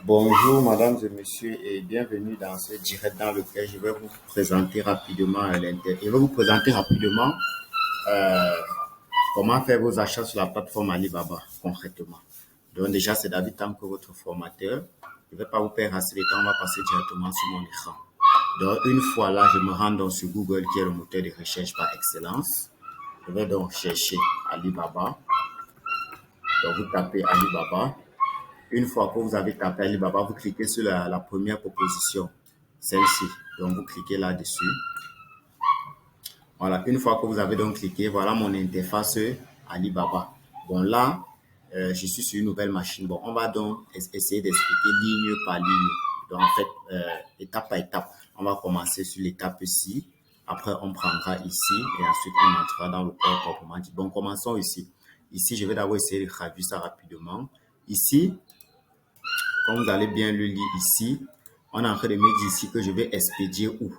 Bonjour, mesdames et messieurs, et bienvenue dans ce direct dans lequel je vais vous présenter rapidement je vais vous présenter rapidement euh, comment faire vos achats sur la plateforme Alibaba concrètement. Donc déjà, c'est David Tanko, votre formateur. Je ne vais pas vous perdre assez de temps, on va passer directement sur mon écran. Donc une fois là, je me rends donc sur Google qui est le moteur de recherche par excellence. Je vais donc chercher Alibaba. Donc vous tapez Alibaba. Une fois que vous avez tapé Alibaba, vous cliquez sur la première proposition, celle-ci. Donc, vous cliquez là-dessus. Voilà, une fois que vous avez donc cliqué, voilà mon interface Alibaba. Bon, là, je suis sur une nouvelle machine. Bon, on va donc essayer d'expliquer ligne par ligne. Donc, en fait, étape par étape, on va commencer sur l'étape ici. Après, on prendra ici et ensuite, on entrera dans le code proprement dit. Bon, commençons ici. Ici, je vais d'abord essayer de traduire ça rapidement. Ici, quand vous allez bien le lire ici, on est en train de me dire ici que je vais expédier où,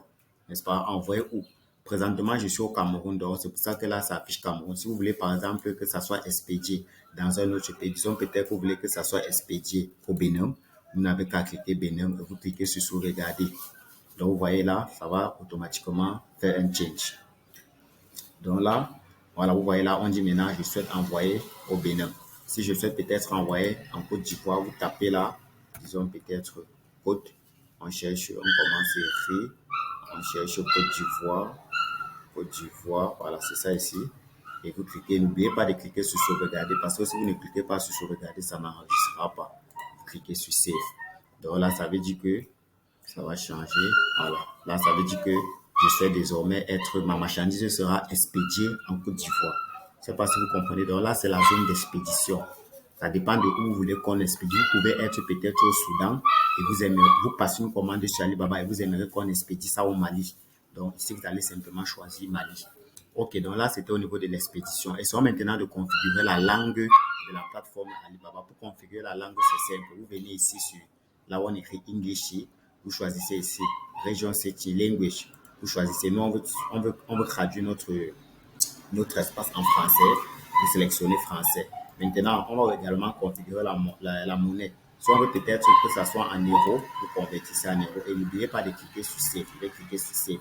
n'est-ce pas, envoyer où. Présentement, je suis au Cameroun, donc c'est pour ça que là, ça affiche Cameroun. Si vous voulez, par exemple, que ça soit expédié dans un autre pays, disons peut-être que vous voulez que ça soit expédié au Bénin, vous n'avez qu'à cliquer Bénin et vous cliquez sur sauvegarder. Donc, vous voyez là, ça va automatiquement faire un change. Donc là, voilà, vous voyez là, on dit maintenant, je souhaite envoyer au Bénin. Si je souhaite peut-être envoyer en Côte d'Ivoire, vous tapez là, disons peut-être Côte, on cherche, on commence à écrire, on cherche Côte d'Ivoire, voilà, c'est ça ici. Et vous cliquez, n'oubliez pas de cliquer sur sauvegarder parce que si vous ne cliquez pas sur sauvegarder, ça n'enregistrera pas. Vous cliquez sur save. Donc là, ça veut dire que ça va changer. Voilà. Là, ça veut dire que je sais désormais ma marchandise sera expédiée en Côte d'Ivoire. Je ne sais pas si vous comprenez. Donc là, c'est la zone d'expédition. Ça dépend de où vous voulez qu'on expédie. Vous pouvez être peut-être au Soudan et vous passez une commande sur Alibaba et vous aimeriez qu'on expédie ça au Mali. Donc ici, vous allez simplement choisir Mali. Ok, donc là, c'était au niveau de l'expédition. Essayons maintenant de configurer la langue de la plateforme Alibaba. Pour configurer la langue, c'est simple. Vous venez ici sur là où on écrit English. Vous choisissez ici région city language. Vous choisissez. Nous, on veut traduire notre espace en français. Vous sélectionnez français. Maintenant, on va également configurer la monnaie. Soit on veut peut-être que ça soit en euros, vous convertissez en euros. Et n'oubliez pas de cliquer sur Save. Vous pouvez cliquer sur Save.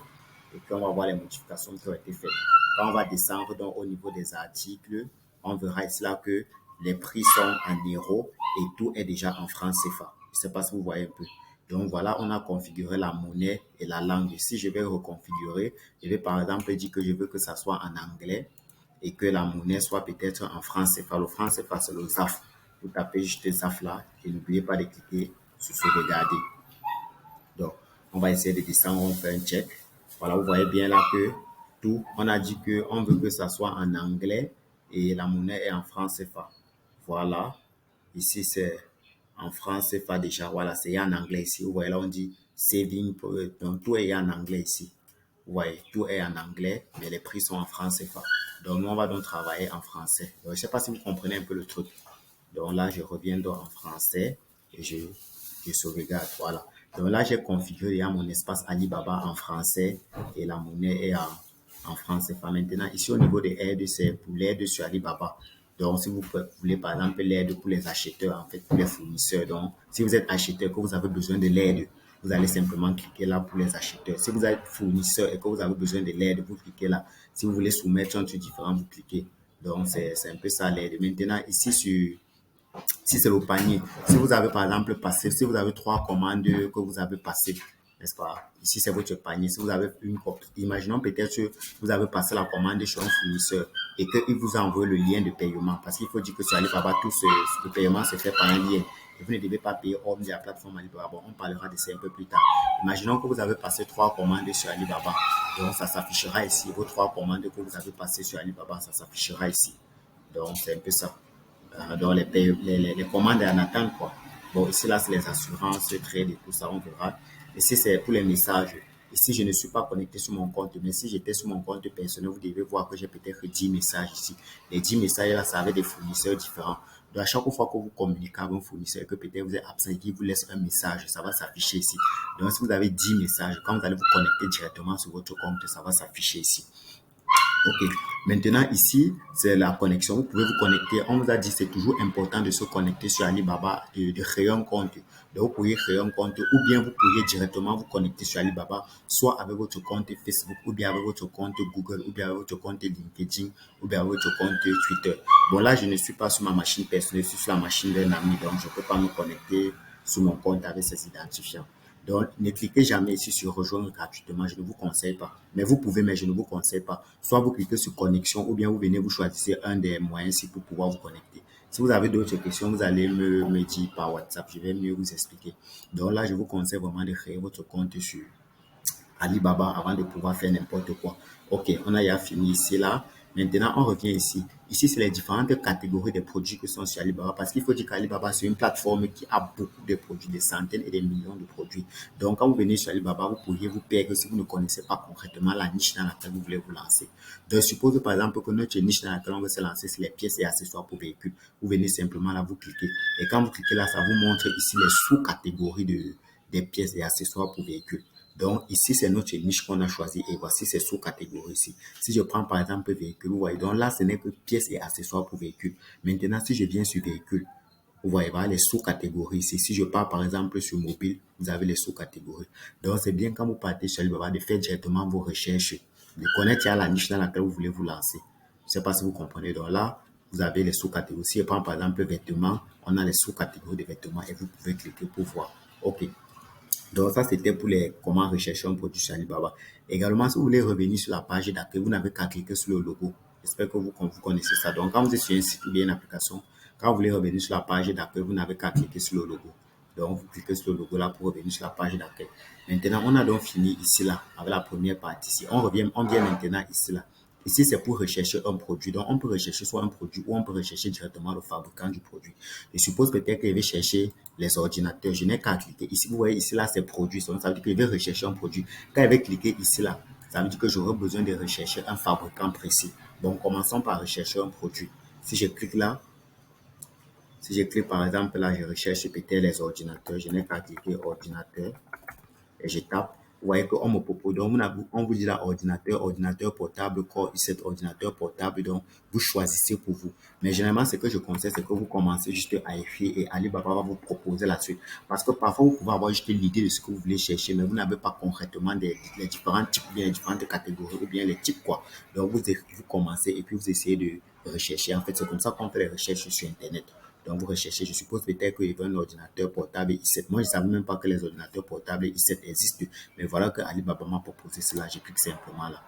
Et puis, on va voir les modifications qui ont été faites. Quand on va descendre donc, au niveau des articles, on verra ici là que les prix sont en euros et tout est déjà en francs CFA. Je ne sais pas si vous voyez un peu. Donc voilà, on a configuré la monnaie et la langue. Si je vais reconfigurer, je vais par exemple dire que je veux que ça soit en anglais et que la monnaie soit peut-être en francs CFA. Le franc CFA, c'est le ZAF. Vous tapez juste ZAF là et n'oubliez pas de cliquer sur sauvegarder. Donc, on va essayer de descendre, on fait un check. Voilà, vous voyez bien là que tout, on a dit qu'on veut que ça soit en anglais et la monnaie est en francs CFA. Voilà, ici c'est en France CFA déjà, voilà, c'est en anglais ici. Vous voyez là, on dit saving, donc tout est en anglais ici. Vous voyez, tout est en anglais, mais les prix sont en France CFA. Donc, nous, on va donc travailler en français. Donc, je ne sais pas si vous comprenez un peu le truc. Donc là, je reviens donc en français et je sauvegarde. Voilà. Donc là, j'ai configuré mon espace Alibaba en français et la monnaie est en français. Enfin, maintenant, ici au niveau des aides, c'est pour l'aide sur Alibaba. Donc, si vous voulez, par exemple, l'aide pour les acheteurs, en fait, pour les fournisseurs. Donc, si vous êtes acheteur, que vous avez besoin de l'aide, vous allez simplement cliquer là pour les acheteurs. Si vous êtes fournisseur et que vous avez besoin de l'aide, vous cliquez là. Si vous voulez soumettre un truc différent, vous cliquez. Donc, c'est un peu ça l'aide. Maintenant, ici, si c'est le panier, si vous avez par exemple passé, si vous avez 3 commandes que vous avez passées, n'est-ce pas? Ici, c'est votre panier. Si vous avez imaginons peut-être que vous avez passé la commande chez un fournisseur et qu'il vous a envoyé le lien de paiement. Parce qu'il faut dire que sur Alibaba, le paiement se fait par un lien. Et vous ne devez pas payer hors de la plateforme Alibaba. Bon, on parlera de ça un peu plus tard. Imaginons que vous avez passé 3 commandes sur Alibaba. Donc, ça s'affichera ici. Vos 3 commandes que vous avez passées sur Alibaba, ça s'affichera ici. Donc, c'est un peu ça. Donc, les commandes en attente, quoi. Bon, ici, là, c'est les assurances, trade et tout ça, on verra. Ici, c'est pour les messages. Ici, je ne suis pas connecté sur mon compte, mais si j'étais sur mon compte personnel, vous devez voir que j'ai peut-être 10 messages ici. Les 10 messages, là, ça avec des fournisseurs différents. Donc, à chaque fois que vous communiquez avec un fournisseur et que peut-être vous êtes absent et qu'il vous laisse un message, ça va s'afficher ici. Donc, si vous avez 10 messages, quand vous allez vous connecter directement sur votre compte, ça va s'afficher ici. Ok. Maintenant, ici, c'est la connexion. Vous pouvez vous connecter. On vous a dit que c'est toujours important de se connecter sur Alibaba, de créer un compte. Donc, vous pourriez créer un compte ou bien vous pourriez directement vous connecter sur Alibaba, soit avec votre compte Facebook, ou bien avec votre compte Google, ou bien avec votre compte LinkedIn, ou bien avec votre compte Twitter. Bon, là, je ne suis pas sur ma machine personnelle, je suis sur la machine d'un ami, donc je ne peux pas me connecter sur mon compte avec ces identifiants. Donc, ne cliquez jamais ici sur rejoindre gratuitement, je ne vous conseille pas. Mais vous pouvez, mais je ne vous conseille pas. Soit vous cliquez sur connexion ou bien vous venez, vous choisissez un des moyens ici pour pouvoir vous connecter. Si vous avez d'autres questions, vous allez me dire par WhatsApp, je vais mieux vous expliquer. Donc là, je vous conseille vraiment de créer votre compte sur Alibaba avant de pouvoir faire n'importe quoi. Ok, on a déjà fini ici, là. Maintenant, on revient ici. Ici, c'est les différentes catégories de produits qui sont sur Alibaba parce qu'il faut dire qu'Alibaba, c'est une plateforme qui a beaucoup de produits, des centaines et des millions de produits. Donc, quand vous venez sur Alibaba, vous pourriez vous perdre si vous ne connaissez pas concrètement la niche dans laquelle vous voulez vous lancer. Donc, suppose par exemple que notre niche dans laquelle on veut se lancer, c'est les pièces et accessoires pour véhicules. Vous venez simplement là, vous cliquez. Et quand vous cliquez là, ça vous montre ici les sous-catégories des pièces et accessoires pour véhicules. Donc, ici, c'est notre niche qu'on a choisi et voici ces sous-catégories ici. Si je prends par exemple véhicule, vous voyez, donc là, ce n'est que pièces et accessoires pour véhicule. Maintenant, si je viens sur véhicule, vous voyez, voilà les sous-catégories ici. Si je pars par exemple sur mobile, vous avez les sous-catégories. Donc, c'est bien quand vous partez sur Alibaba de faire directement vos recherches, de connaître la niche dans laquelle vous voulez vous lancer. Je ne sais pas si vous comprenez. Donc là, vous avez les sous-catégories. Si je prends par exemple vêtements, on a les sous-catégories de vêtements et vous pouvez cliquer pour voir. OK. Donc ça, c'était pour les comment rechercher un produit sur Alibaba. Également, si vous voulez revenir sur la page d'accueil, vous n'avez qu'à cliquer sur le logo. J'espère que vous connaissez ça. Donc, quand vous êtes sur un site ou bien une application, quand vous voulez revenir sur la page d'accueil, vous n'avez qu'à cliquer sur le logo. Donc, vous cliquez sur le logo là pour revenir sur la page d'accueil. Maintenant, on a donc fini ici là avec la première partie. Si on vient maintenant ici là. Ici, c'est pour rechercher un produit. Donc, on peut rechercher soit un produit ou on peut rechercher directement le fabricant du produit. Je suppose peut-être que je vais chercher les ordinateurs. Je n'ai qu'à cliquer. Ici, vous voyez, ici, là, c'est produit. Donc, ça veut dire que je vais rechercher un produit. Quand je vais cliquer ici, là, ça veut dire que j'aurai besoin de rechercher un fabricant précis. Donc, commençons par rechercher un produit. Si je clique là, si je clique par exemple là, je recherche peut-être les ordinateurs. Je n'ai qu'à cliquer ordinateur et je tape. Vous voyez qu'on me propose, donc on vous dit là ordinateur portable, Core i7, ordinateur portable, donc vous choisissez pour vous. Mais généralement, ce que je conseille, c'est que vous commencez juste à écrire et Alibaba va vous proposer la suite. Parce que parfois, vous pouvez avoir juste l'idée de ce que vous voulez chercher, mais vous n'avez pas concrètement les différents types, bien les différentes catégories ou bien les types quoi. Donc, vous commencez et puis vous essayez de rechercher. En fait, c'est comme ça qu'on fait les recherches sur Internet. Donc, vous recherchez, je suppose peut-être qu'il veut un ordinateur portable i7. Moi, je ne savais même pas que les ordinateurs portables i7 existent. Mais voilà que Alibaba m'a proposé cela. Je clique simplement là.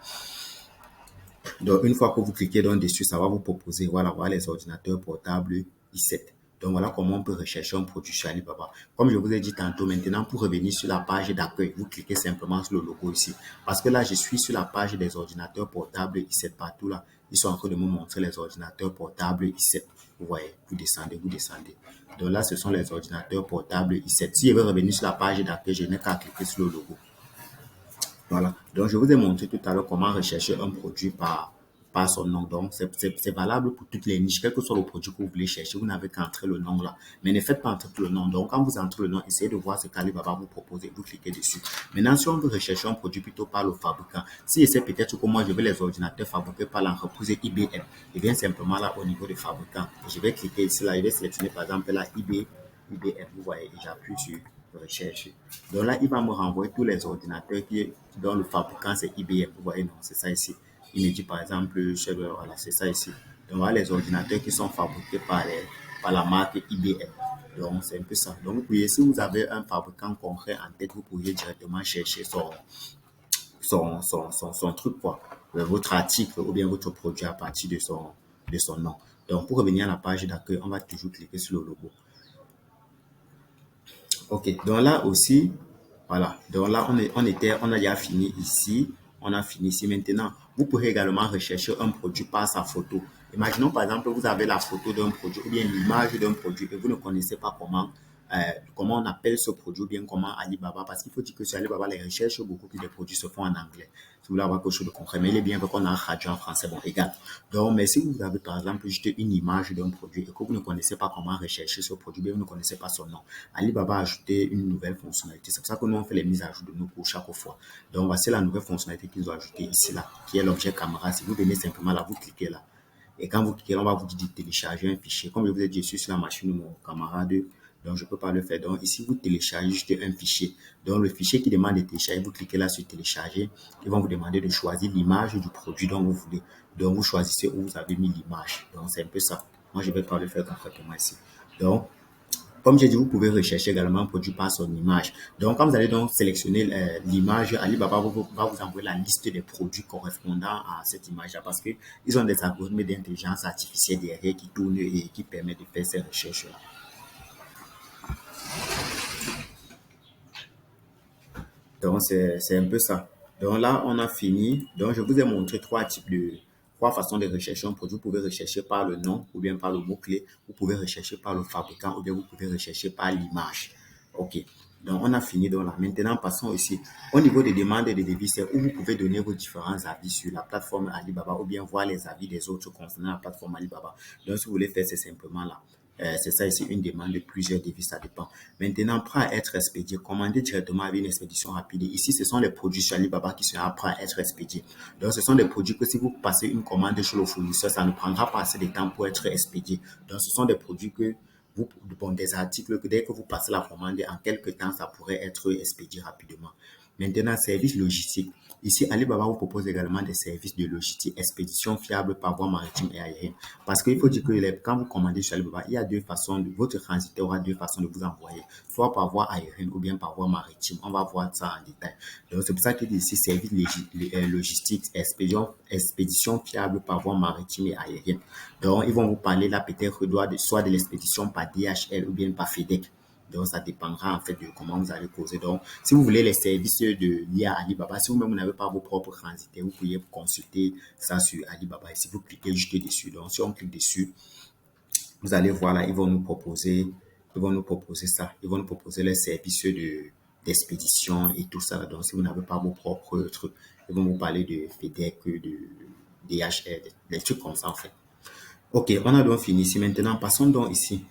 Donc, une fois que vous cliquez donc dessus, ça va vous proposer, voilà les ordinateurs portables i7. Donc, voilà comment on peut rechercher un produit sur Alibaba. Comme je vous ai dit tantôt, maintenant, pour revenir sur la page d'accueil, vous cliquez simplement sur le logo ici. Parce que là, je suis sur la page des ordinateurs portables i7 partout là. Ils sont en train de me montrer les ordinateurs portables i7. Vous voyez, vous descendez, vous descendez. Donc là, ce sont les ordinateurs portables i7. Si je veux revenir sur la page d'accueil, je n'ai qu'à cliquer sur le logo. Voilà. Donc, je vous ai montré tout à l'heure comment rechercher un produit par son nom. Donc, c'est valable pour toutes les niches, quel que soit le produit que vous voulez chercher. Vous n'avez qu'à entrer le nom là. Mais ne faites pas entrer tout le nom. Donc, quand vous entrez le nom, essayez de voir ce qu'Alibaba vous propose et vous cliquez dessus. Maintenant, si on veut rechercher un produit plutôt par le fabricant, si je sais peut-être que moi, je veux les ordinateurs fabriqués par l'entreprise IBM, et bien simplement là, au niveau des fabricants, je vais cliquer ici là, je vais sélectionner par exemple là, IBM, vous voyez, et j'appuie sur recherche. Donc là, il va me renvoyer tous les ordinateurs dont le fabricant c'est IBM. Vous voyez, non, c'est ça ici. Il me dit par exemple, voilà, c'est ça ici. Donc voilà les ordinateurs qui sont fabriqués par la marque IBM. Donc c'est un peu ça. Donc vous pouvez, si vous avez un fabricant concret en tête, vous pourriez directement chercher son truc, quoi. Votre article ou bien votre produit à partir de son nom. Donc pour revenir à la page d'accueil, on va toujours cliquer sur le logo. Ok, donc là aussi, voilà. Donc là, on a déjà fini ici. On a fini ici maintenant. Vous pourrez également rechercher un produit par sa photo. Imaginons par exemple, vous avez la photo d'un produit ou bien l'image d'un produit et vous ne connaissez pas comment comment on appelle ce produit ou bien comment Alibaba, parce qu'il faut dire que sur Alibaba, les recherches, beaucoup plus de produits se font en anglais. Si vous voulez avoir quelque chose de concret, mais il est bien qu'on a un radio en français, bon, égal. Donc, mais si vous avez par exemple juste une image d'un produit et que vous ne connaissez pas comment rechercher ce produit, bien vous ne connaissez pas son nom, Alibaba a ajouté une nouvelle fonctionnalité. C'est pour ça que nous on fait les mises à jour de nos cours chaque fois. Donc, voici la nouvelle fonctionnalité qu'ils ont ajoutée ici, là, qui est l'objet caméra. Si vous venez simplement là, vous cliquez là. Et quand vous cliquez, on va vous dire de télécharger un fichier. Comme je vous ai dit, je suis sur la machine de mon camarade, donc je ne peux pas le faire. Donc ici, vous téléchargez juste un fichier. Donc le fichier qui demande de télécharger, vous cliquez là sur télécharger. Ils vont vous demander de choisir l'image du produit dont vous voulez. Donc vous choisissez où vous avez mis l'image. Donc c'est un peu ça. Moi, je ne vais pas le faire concrètement ici. Donc, comme j'ai dit, vous pouvez rechercher également un produit par son image. Donc, quand vous allez donc sélectionner l'image, Alibaba va vous envoyer la liste des produits correspondant à cette image-là parce qu'ils ont des algorithmes d'intelligence artificielle derrière qui tournent et qui permettent de faire ces recherches-là. Donc, c'est un peu ça. Donc là, on a fini. Donc, je vous ai montré trois façons de rechercher un produit. Vous pouvez rechercher par le nom ou bien par le mot-clé. Vous pouvez rechercher par le fabricant ou bien vous pouvez rechercher par l'image. OK. Donc, on a fini. Donc là, maintenant, passons ici. Au niveau des demandes et des devis, c'est où vous pouvez donner vos différents avis sur la plateforme Alibaba ou bien voir les avis des autres concernant la plateforme Alibaba. Donc, si vous voulez faire, c'est simplement là. C'est ça ici, une demande de plusieurs devis, ça dépend. Maintenant, prêt à être expédié, commandez directement avec une expédition rapide. Ici, ce sont les produits sur Alibaba qui seront prêts à être expédiés. Donc, ce sont des produits que si vous passez une commande chez le fournisseur, ça ne prendra pas assez de temps pour être expédié. Donc, ce sont des produits que des articles que dès que vous passez la commande, en quelques temps, ça pourrait être expédié rapidement. Maintenant, service logistique. Ici, Alibaba vous propose également des services de logistique, expédition fiable par voie maritime et aérienne. Parce qu'il faut dire que quand vous commandez sur Alibaba, il y a votre transitaire aura deux façons de vous envoyer, soit par voie aérienne ou bien par voie maritime. On va voir ça en détail. Donc, c'est pour ça qu'il dit ici service logistique, expédition fiable par voie maritime et aérienne. Donc, ils vont vous parler là peut-être soit de l'expédition par DHL ou bien par FedEx. Donc, ça dépendra en fait de comment vous allez causer. Donc, si vous voulez les services liés à Alibaba, si vous-même n'avez pas vos propres transitaires, vous pouvez consulter ça sur Alibaba. Et si vous cliquez juste dessus, donc si on clique dessus, vous allez voir là, ils vont nous proposer ça. Ils vont nous proposer les services d'expédition et tout ça. Donc, si vous n'avez pas vos propres trucs, ils vont vous parler de FedEx, de DHL, des trucs comme ça en fait. Ok, on a donc fini ici. Maintenant, passons donc ici.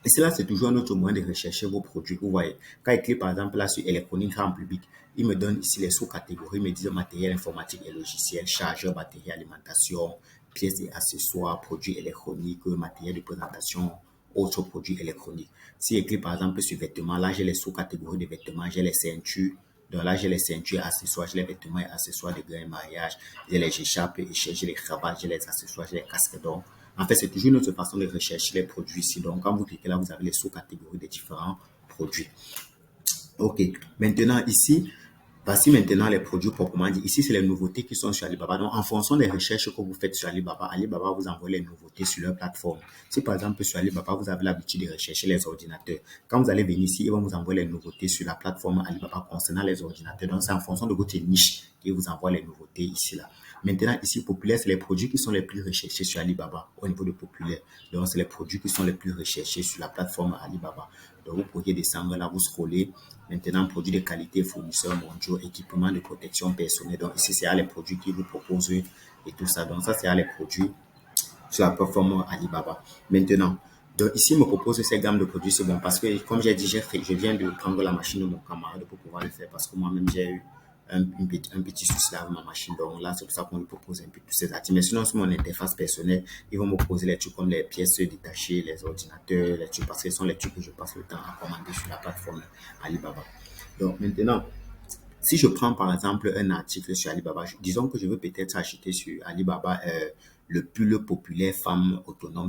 Et cela, c'est toujours un autre moyen de rechercher vos produits. Vous voyez, quand il clique par exemple là sur électronique grand public, il me donne ici les sous-catégories, il me dit matériel informatique et logiciel, chargeur, batterie, alimentation, pièces et accessoires, produits électroniques, matériel de présentation, autres produits électroniques. Si il clique par exemple sur vêtements, là j'ai les sous-catégories de vêtements, j'ai les ceintures. Donc là, j'ai les ceintures, accessoires, j'ai les vêtements et accessoires de grains et mariage, j'ai les écharpes, j'ai les cravates, j'ai les accessoires, j'ai les casques d'or. En fait, c'est toujours une autre façon de rechercher les produits ici. Donc, quand vous cliquez là, vous avez les sous-catégories des différents produits. OK. Maintenant, ici, voici maintenant les produits proprement dit. Ici, c'est les nouveautés qui sont sur Alibaba. Donc, en fonction des recherches que vous faites sur Alibaba, Alibaba vous envoie les nouveautés sur leur plateforme. Si par exemple, sur Alibaba, vous avez l'habitude de rechercher les ordinateurs, quand vous allez venir ici, ils vont vous envoyer les nouveautés sur la plateforme Alibaba concernant les ordinateurs. Donc, c'est en fonction de votre niche qu'ils vous envoient les nouveautés ici, là. Maintenant, ici, populaire, c'est les produits qui sont les plus recherchés sur Alibaba au niveau de populaire. Donc, c'est les produits qui sont les plus recherchés sur la plateforme Alibaba. Donc, vous pourriez descendre là, vous scrollez. Maintenant, produits de qualité, fournisseurs mondiaux, équipements de protection personnelle. Donc, ici, c'est les produits qui vous proposent et tout ça. Donc, ça, c'est les produits sur la plateforme Alibaba. Maintenant, donc ici, il me propose ces gammes de produits. C'est bon parce que, comme j'ai dit, je viens de prendre la machine de mon camarade pour pouvoir le faire parce que moi-même, j'ai eu un petit souci avec ma machine. Donc là, c'est pour ça qu'on lui propose un peu tous ces articles. Mais sinon, sur mon interface personnelle, ils vont me proposer les trucs comme les pièces détachées, les ordinateurs, les trucs parce que ce sont les trucs que je passe le temps à commander sur la plateforme Alibaba. Donc maintenant, si je prends par exemple un article sur Alibaba, disons que je veux peut-être acheter sur Alibaba le pull populaire femme autonome.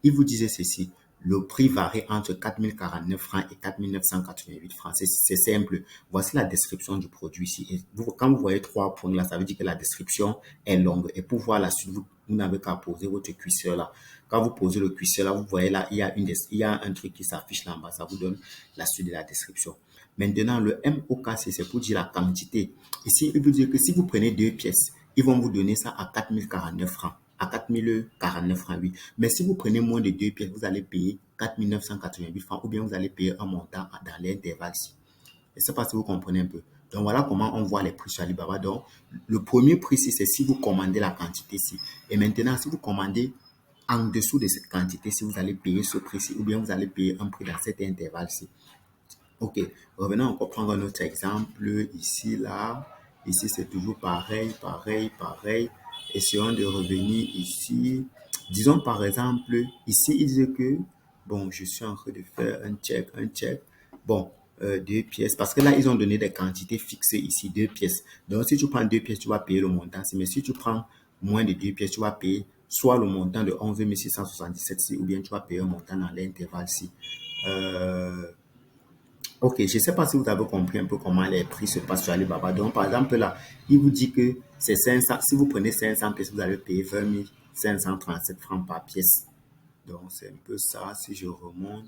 Il vous disait ceci, le prix varie entre 4049 francs et 4988 francs. C'est simple. Voici la description du produit ici. Et quand vous voyez trois points là, ça veut dire que la description est longue. Et pour voir la suite, vous n'avez qu'à poser votre curseur là. Quand vous posez le curseur là, vous voyez là, il y a un truc qui s'affiche là en bas. Ça vous donne la suite de la description. Maintenant, le MOKC, c'est pour dire la quantité. Ici, il veut dire que si vous prenez deux pièces, ils vont vous donner ça à 4049 francs. à 4049 francs, oui. Mais si vous prenez moins de 2 pièces, vous allez payer 4988 francs ou bien vous allez payer un montant dans l'intervalle-ci. Je ne sais pas si vous comprenez un peu. Donc, voilà comment on voit les prix sur Alibaba. Donc, le premier prix, c'est si vous commandez la quantité-ci. Et maintenant, si vous commandez en dessous de cette quantité, si vous allez payer ce prix-ci ou bien vous allez payer un prix dans cet intervalle-ci. Ok, revenons encore prendre un autre exemple. Ici, là, ici, c'est toujours pareil, pareil, pareil. Essayons de revenir ici. Disons par exemple, ici, il dit que, bon, je suis en train de faire un check. Bon, 2 pièces, parce que là, ils ont donné des quantités fixées ici, 2 pièces. Donc, si tu prends 2 pièces, tu vas payer le montant. Mais si tu prends moins de 2 pièces, tu vas payer soit le montant de 11 677 ci, ou bien tu vas payer un montant dans l'intervalle-ci. Ok, je ne sais pas si vous avez compris un peu comment les prix se passent sur Alibaba. Donc, par exemple, là, il vous dit que c'est 500. Si vous prenez 500 pièces, vous allez payer 20 537 francs par pièce. Donc, c'est un peu ça. Si je remonte.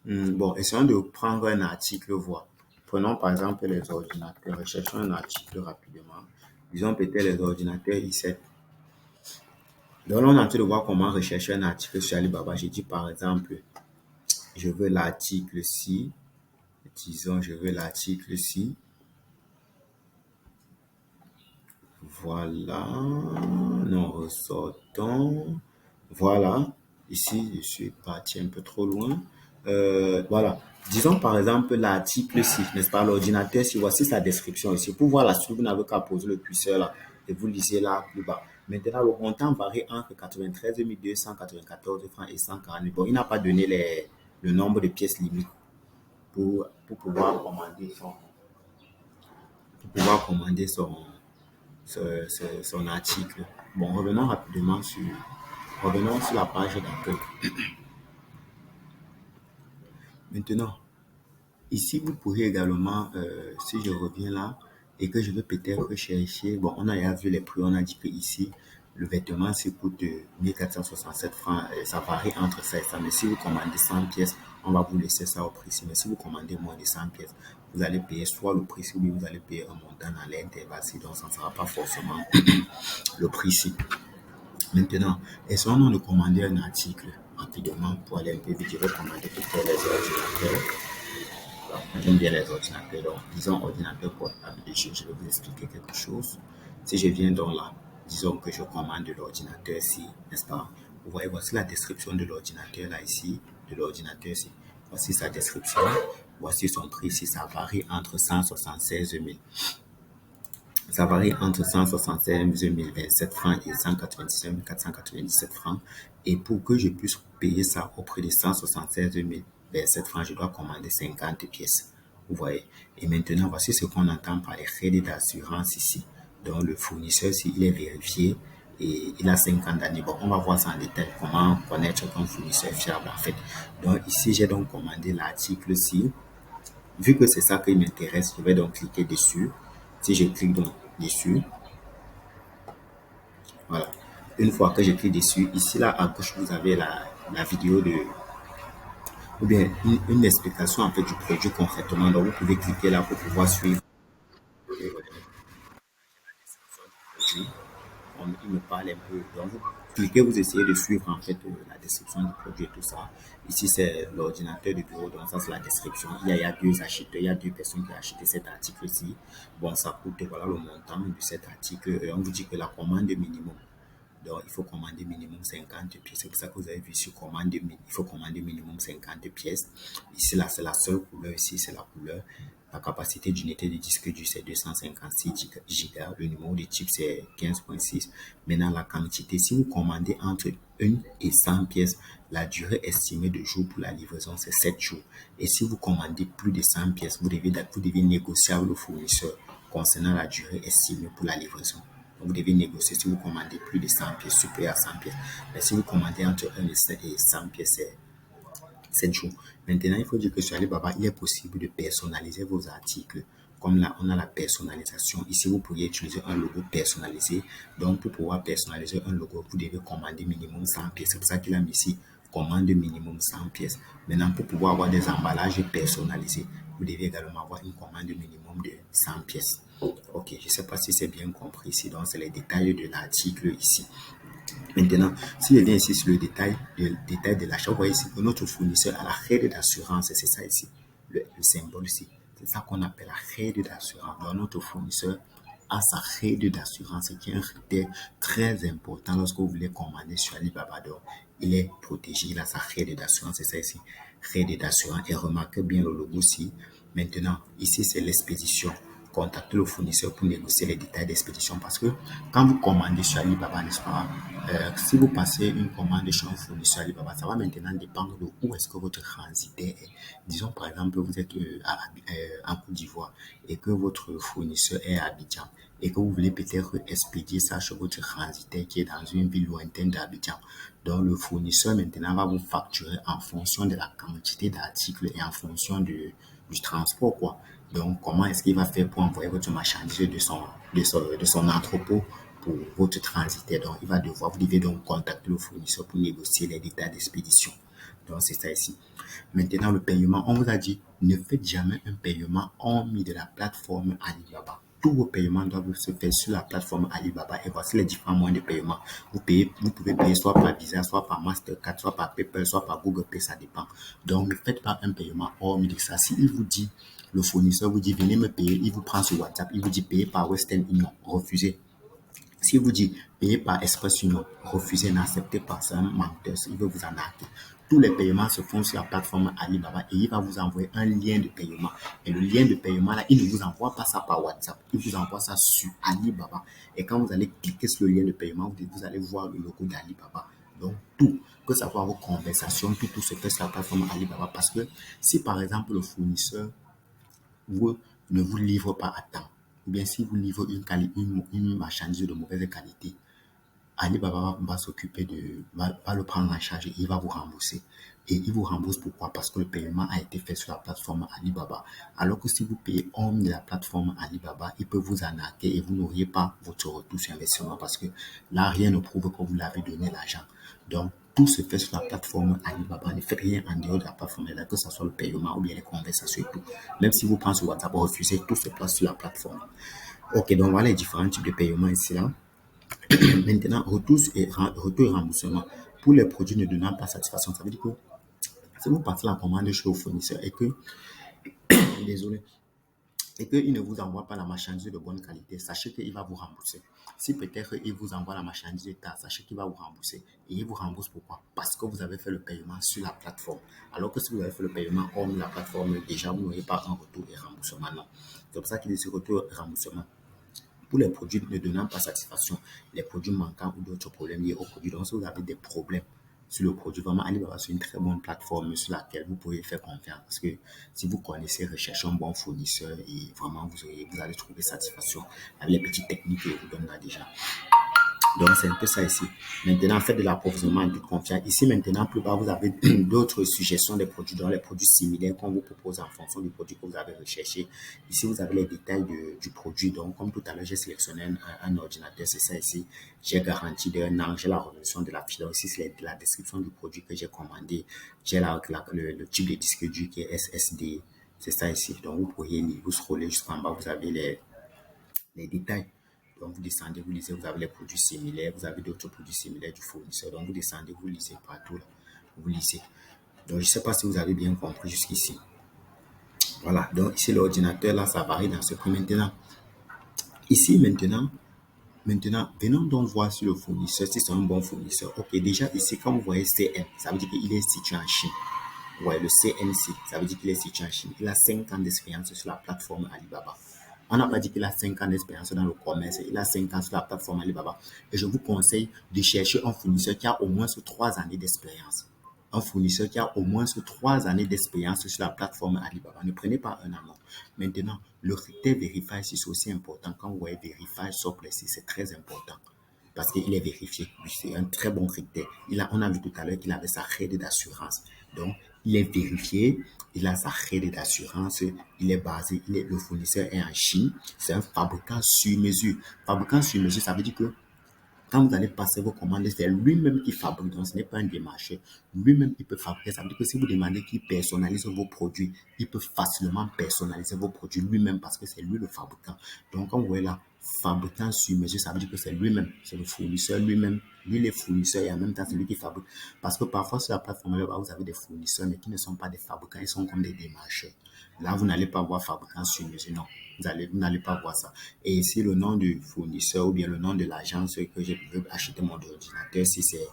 Bon, essayons de prendre un article, voir. Prenons par exemple les ordinateurs. Recherchons un article rapidement. Disons peut-être les ordinateurs i7. Donc, là, on est en train de voir comment rechercher un article sur Alibaba. J'ai dit par exemple, je veux l'article-ci. Disons, je veux l'article-ci. Voilà. Nous ressortons. Voilà. Ici, je suis parti un peu trop loin. Voilà. Disons par exemple l'article-ci, n'est-ce pas? L'ordinateur, si voici sa description ici. Pour voir la suite, vous n'avez qu'à poser le curseur là et vous lisez là plus bas. Maintenant, le montant varie entre 93 294 francs et 140. Bon, il n'a pas donné le nombre de pièces limites pour pouvoir commander son article. Bon, revenons sur la page d'accueil. Maintenant, ici, vous pourrez également, si je reviens là et que je veux peut-être chercher, bon, on a déjà vu les prix, on a dit que ici, le vêtement, ça coûte 1467 francs, ça varie entre ça et ça, mais si vous commandez 100 pièces, on va vous laisser ça au prix. Mais si vous commandez moins de 100 pièces, vous allez payer soit le prix, ou vous allez payer un montant dans l'intervalle, donc ça ne sera pas forcément le prix. Maintenant, essayons de commander un article rapidement pour aller un peu vite. Je vais commander peut-être les ordinateurs. J'aime bien les ordinateurs. Donc, disons ordinateur portable. Je vais vous expliquer quelque chose. Si je viens donc là, disons que je commande l'ordinateur ici, n'est-ce pas? Vous voyez, voici la description de l'ordinateur là ici, de l'ordinateur ici. Voici sa description. Voici son prix ici. Ça varie entre 176 000. Ça varie entre 176 027 francs et 199 497 francs. Et pour que je puisse payer ça au prix de 176 027 francs, je dois commander 50 pièces. Vous voyez. Et maintenant, voici ce qu'on entend par les crédits d'assurance ici. Donc, le fournisseur, s'il est vérifié et il a 50 années. Bon, on va voir ça en détail, comment connaître qu'un fournisseur est fiable en fait. Donc, ici, j'ai donc commandé l'article-ci. Vu que c'est ça qui m'intéresse, je vais donc cliquer dessus. Si je clique donc dessus, voilà. Une fois que je clique dessus, ici là à gauche, vous avez la vidéo ou bien une explication en fait du produit concrètement. Donc vous pouvez cliquer là pour pouvoir suivre. Il me parle un peu. Donc vous cliquez, vous essayez de suivre en fait la description du produit et tout ça. Ici c'est l'ordinateur de bureau, donc ça c'est la description. Il y a deux acheteurs, il y a deux personnes qui ont acheté cet article-ci. Bon, ça coûte, voilà le montant de cet article. Et on vous dit que la commande minimum. Donc, il faut commander minimum 50 pièces. C'est pour ça que vous avez vu sur commande, il faut commander minimum 50 pièces. Ici, là, c'est la seule couleur. Ici, c'est la couleur. La capacité d'unité de disque dur, c'est 256 Go. Le numéro de type, c'est 15.6. Maintenant, la quantité, si vous commandez entre 1 et 100 pièces, la durée estimée de jours pour la livraison, c'est 7 jours. Et si vous commandez plus de 100 pièces, vous devez négocier avec le fournisseur concernant la durée estimée pour la livraison. Vous devez négocier si vous commandez plus de 100 pièces, supérieur à 100 pièces. Mais si vous commandez entre 1 et 100 pièces, c'est 7 jours. Maintenant, il faut dire que sur Alibaba, il est possible de personnaliser vos articles. Comme là, on a la personnalisation. Ici, vous pourriez utiliser un logo personnalisé. Donc, pour pouvoir personnaliser un logo, vous devez commander minimum 100 pièces. C'est pour ça qu'il a mis ici, commande minimum 100 pièces. Maintenant, pour pouvoir avoir des emballages personnalisés, vous devez également avoir une commande minimum de 100 pièces. Ok, je ne sais pas si c'est bien compris ici. Donc, c'est les détails de l'article ici. Maintenant, si je viens ici sur le détail de l'achat, vous voyez ici que notre fournisseur a la règle d'assurance, c'est ça ici, le symbole ici. C'est ça qu'on appelle la règle d'assurance. Donc, notre fournisseur a sa règle d'assurance, qui est un critère très important lorsque vous voulez commander sur Alibaba. Donc, il est protégé, il a sa règle d'assurance, c'est ça ici, règle d'assurance. Et remarquez bien le logo ici. Maintenant, ici, c'est l'expédition. Contactez le fournisseur pour négocier les détails d'expédition parce que quand vous commandez sur Alibaba, n'est-ce pas, si vous passez une commande chez un fournisseur Alibaba, ça va maintenant dépendre de où est-ce que votre transitaire est. Disons par exemple, vous êtes en Côte d'Ivoire et que votre fournisseur est à Abidjan et que vous voulez peut-être expédier ça chez votre transitaire qui est dans une ville lointaine d'Abidjan. Donc le fournisseur maintenant va vous facturer en fonction de la quantité d'articles et en fonction du transport, quoi. Donc, comment est-ce qu'il va faire pour envoyer votre marchandise de son entrepôt pour votre transitaire? Donc, vous devez donc contacter le fournisseur pour négocier les détails d'expédition. Donc, c'est ça ici. Maintenant, le paiement, on vous a dit, ne faites jamais un paiement hormis de la plateforme Alibaba. Tous vos paiements doivent se faire sur la plateforme Alibaba et voici les différents moyens de paiement. Vous pouvez payer soit par Visa, soit par Mastercard, soit par PayPal, soit par Google Pay, ça dépend. Donc, ne faites pas un paiement hormis de ça. Si il vous dit, le fournisseur vous dit, venez me payer, il vous prend sur WhatsApp, il vous dit, payez par Western Union, refusez. Si vous dit payez par Express Union, refusez, n'acceptez pas, c'est un menteur, il veut vous en arrêter. Tous les paiements se font sur la plateforme Alibaba et il va vous envoyer un lien de paiement. Et le lien de paiement, là, il ne vous envoie pas ça par WhatsApp, il vous envoie ça sur Alibaba. Et quand vous allez cliquer sur le lien de paiement, vous allez voir le logo d'Alibaba. Donc, tout, que ce soit vos conversations, tout se fait sur la plateforme Alibaba. Parce que si par exemple le fournisseur ne vous livre pas à temps, ou bien si vous livrez une marchandise de mauvaise qualité, Alibaba va s'occuper va le prendre en charge et il va vous rembourser. Et il vous rembourse pourquoi? Parce que le paiement a été fait sur la plateforme Alibaba. Alors que si vous payez hors de la plateforme Alibaba, il peut vous arnaquer et vous n'auriez pas votre retour sur investissement parce que là, rien ne prouve que vous l'avez donné l'argent. Donc, tout se fait sur la plateforme Alibaba. Ne faites rien en dehors de la plateforme, que ce soit le paiement ou bien les conversations et tout. Même si vous pensez sur WhatsApp, refusez, tout se passe sur la plateforme. Ok, donc voilà les différents types de paiements ici là. Maintenant, retour et remboursement. Pour les produits ne donnant pas satisfaction, ça veut dire que si vous passez la commande chez le fournisseur et que, désolé, et qu'il ne vous envoie pas la marchandise de bonne qualité, sachez qu'il va vous rembourser. Si peut-être il vous envoie la marchandise tard, sachez qu'il va vous rembourser. Et il vous rembourse pourquoi? Parce que vous avez fait le paiement sur la plateforme. Alors que si vous avez fait le paiement hors de la plateforme, déjà vous n'aurez pas un retour et remboursement. Non. C'est pour ça qu'il dit ce retour et remboursement. Pour les produits ne donnant pas satisfaction, les produits manquants ou d'autres problèmes liés au produit. Donc, si vous avez des problèmes sur le produit, vraiment, Alibaba, c'est une très bonne plateforme sur laquelle vous pouvez faire confiance. Parce que si vous connaissez, recherchez un bon fournisseur et vraiment, vous allez trouver satisfaction avec les petites techniques que vous donne là déjà. Donc, c'est un peu ça ici. Maintenant, faites de l'approvisionnement en toute confiance. Ici, maintenant, plus bas, vous avez d'autres suggestions des produits, dans les produits similaires qu'on vous propose en fonction du produit que vous avez recherché. Ici, vous avez les détails du produit. Donc, comme tout à l'heure, j'ai sélectionné un ordinateur, c'est ça ici. J'ai garanti d'un an, j'ai la résolution de la fiche. Ici, c'est la description du produit que j'ai commandé. J'ai le type de disque dur qui est SSD. C'est ça ici. Donc, vous pourriez vous scroller jusqu'en bas, vous avez les détails. Donc, vous descendez, vous lisez, vous avez les produits similaires, vous avez d'autres produits similaires du fournisseur. Donc, vous descendez, vous lisez partout, là. Vous lisez. Donc, je ne sais pas si vous avez bien compris jusqu'ici. Voilà. Donc, ici, l'ordinateur, là, ça varie dans ce prix. Ici, maintenant, venons donc voir sur le fournisseur, si c'est un bon fournisseur. Ok, déjà, ici, quand vous voyez CN, ça veut dire qu'il est situé en Chine. Ouais, le CNC, ça veut dire qu'il est situé en Chine. Il a 5 ans d'expérience sur la plateforme Alibaba. On n'a pas dit qu'il a 5 ans d'expérience dans le commerce. Il a 5 ans sur la plateforme Alibaba. Et je vous conseille de chercher un fournisseur qui a au moins 3 années d'expérience. Un fournisseur qui a au moins 3 années d'expérience sur la plateforme Alibaba. Ne prenez pas un an. Maintenant, le critère Verify, c'est aussi important. Quand vous voyez Verify sur ici, c'est très important parce qu'il est vérifié. C'est un très bon critère. On a vu tout à l'heure qu'il avait sa règle d'assurance. Donc, il est vérifié, il a sa règle d'assurance, il est basé, le fournisseur est en Chine, c'est un fabricant sur mesure. Fabricant sur mesure, ça veut dire que quand vous allez passer vos commandes, c'est lui-même qui fabrique, donc ce n'est pas un démarché. Lui-même, il peut fabriquer. Ça veut dire que si vous demandez qu'il personnalise vos produits, il peut facilement personnaliser vos produits lui-même parce que c'est lui le fabricant. Donc, quand vous voyez là, fabricant sur mesure, ça veut dire que c'est lui-même, c'est le fournisseur lui-même. Lui, les fournisseurs, et en même temps, c'est lui qui fabrique. Parce que parfois, sur la plateforme, vous avez des fournisseurs, mais qui ne sont pas des fabricants, ils sont comme des démarcheurs. Là, vous n'allez pas voir fabricant sur mesure, non. Vous n'allez pas voir ça. Et ici, le nom du fournisseur ou bien le nom de l'agence que je veux acheter mon ordinateur, si c'est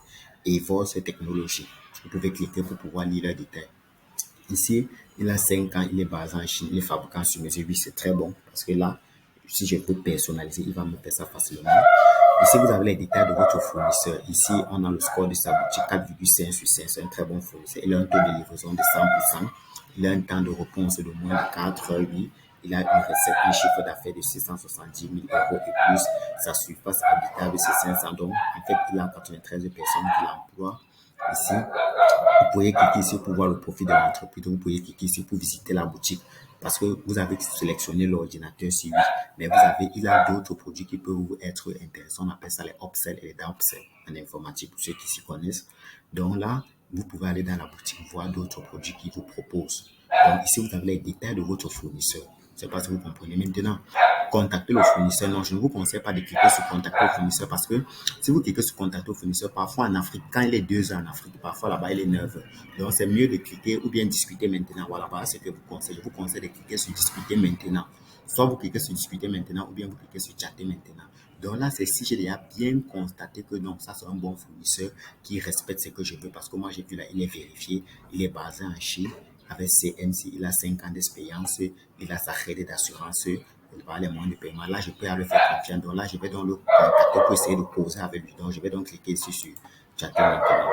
Evos Technologies. Vous pouvez cliquer pour pouvoir lire les détails. Ici, il a 5 ans, il est basé en Chine, il est fabricant sur mesure. Oui, c'est très bon parce que là, si je peux personnaliser, il va me faire ça facilement. Ici, vous avez les détails de votre fournisseur. Ici, on a le score de sa boutique 4,5 sur 5. C'est un très bon fournisseur. Il a un taux de livraison de 100%. Il a un temps de réponse de moins de 4 heures. Oui. Il a une recette, un chiffre d'affaires de 670 000 euros et plus. Sa surface habitable, c'est 500. Donc, en fait, il a 93 personnes qui l'emploient. Ici, vous pouvez cliquer ici pour voir le profit de l'entreprise. Vous pouvez cliquer ici pour visiter la boutique parce que vous avez sélectionné l'ordinateur sur lui. Mais il a d'autres produits qui peuvent vous être intéressants. On appelle ça les upsells et les downsells en informatique pour ceux qui s'y connaissent. Donc là, vous pouvez aller dans la boutique voir d'autres produits qu'ils vous proposent. Donc ici, vous avez les détails de votre fournisseur. Je ne sais pas si vous comprenez. Maintenant, contacter le fournisseur. Non, je ne vous conseille pas de cliquer sur contacter le fournisseur parce que si vous cliquez sur contacter le fournisseur, parfois en Afrique, quand il est 2 heures en Afrique, parfois là-bas, il est 9 heures. Donc, c'est mieux de cliquer ou bien discuter maintenant. Voilà, voilà ce que je vous conseille. Je vous conseille de cliquer sur discuter maintenant. Soit vous cliquez sur discuter maintenant ou bien vous cliquez sur chatter maintenant. Donc là, c'est si j'ai déjà bien constaté que non, ça c'est un bon fournisseur qui respecte ce que je veux parce que moi j'ai vu là, il est vérifié, il est basé en Chine avec CNC, il a 5 ans d'expérience, il a sa règle d'assurance, il va les moyens de paiement. Là, je peux aller faire confiance. Donc là, je vais donc le contacter pour essayer de causer avec lui. Donc je vais donc cliquer ici sur chatter maintenant.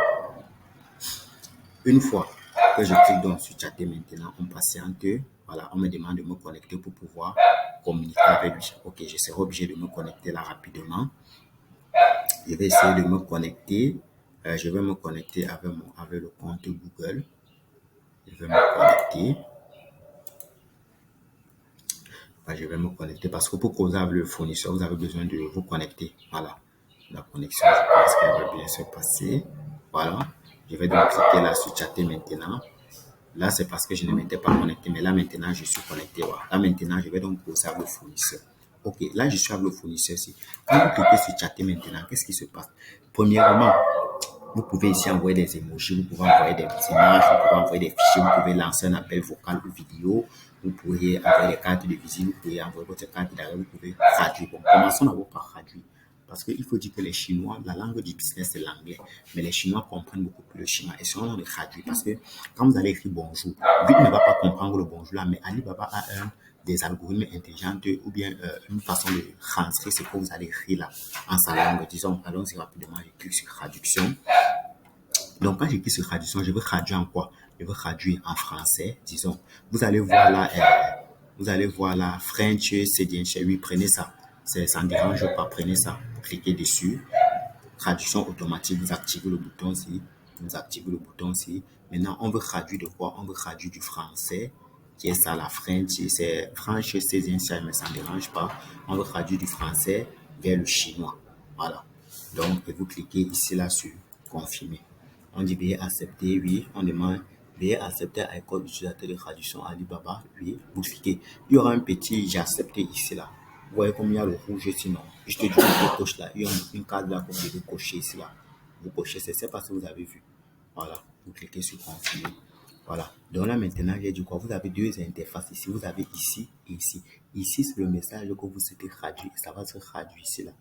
Une fois que je clique donc sur chatter maintenant, on patiente. Voilà, on me demande de me connecter pour pouvoir communiquer avec lui. Ok, je serai obligé de me connecter là rapidement. Je vais essayer de me connecter. Je vais me connecter avec le compte Google. Je vais me connecter. Je vais me connecter parce que pour causer avec le fournisseur, vous avez besoin de vous connecter. Voilà. La connexion, je pense qu'elle va bien se passer. Voilà. Je vais donc cliquer là sur chatter maintenant. Là, c'est parce que je ne m'étais pas connecté, mais là, maintenant, je suis connecté. Voilà. Là, maintenant, je vais donc causer avec le fournisseur. Ok, là, je suis avec le fournisseur ici. Quand vous cliquez sur chatter maintenant, qu'est-ce qui se passe? Premièrement, vous pouvez ici envoyer des emojis, vous pouvez envoyer des images, vous pouvez envoyer des fichiers, vous pouvez lancer un appel vocal ou vidéo, vous pouvez envoyer des cartes de visite, vous pouvez envoyer votre carte d'arrêt, vous pouvez traduire. Bon, commençons d'abord par traduire. Parce qu'il faut dire que les Chinois, la langue du business, c'est l'anglais. Mais les Chinois comprennent beaucoup plus le chinois. Et c'est on de traduire. Parce que quand vous allez écrire bonjour, lui ne va pas comprendre le bonjour là, mais Alibaba a des algorithmes intelligents ou bien une façon de transcrire ce que vous allez écrire là en sa langue. Disons, allons-y rapidement, je clique sur traduction. Donc, quand j'écris sur traduction, je veux traduire en quoi? Je veux traduire en français, disons. Vous allez voir là, French, c'est bien chez lui, prenez ça. Ça ne dérange pas, prenez ça. Cliquez dessus. Traduction automatique, vous activez le bouton ici. Vous activez le bouton ici. Maintenant, on veut traduire de quoi? On veut traduire du français, qui est ça, la French. C'est French, c'est bien chez mais ça ne dérange pas. On veut traduire du français vers le chinois. Voilà. Donc, vous cliquez ici là sur confirmer. On dit veuillez accepter, oui. On demande veuillez accepter avec code utilisateur de traduction Alibaba, oui. Vous cliquez. Il y aura un petit j'ai accepté ici là. Vous voyez comme il y a le rouge sinon. Je te dis que je coche là. Il y a une case là que vous devez cocher ici là. Vous cochez, c'est parce que vous avez vu. Voilà. Vous cliquez sur confirmer. Voilà. Donc là maintenant, j'ai dit quoi? Vous avez deux interfaces ici. Vous avez ici et ici. Ici, c'est le message que vous souhaitez traduire. Ça va se traduire ici là.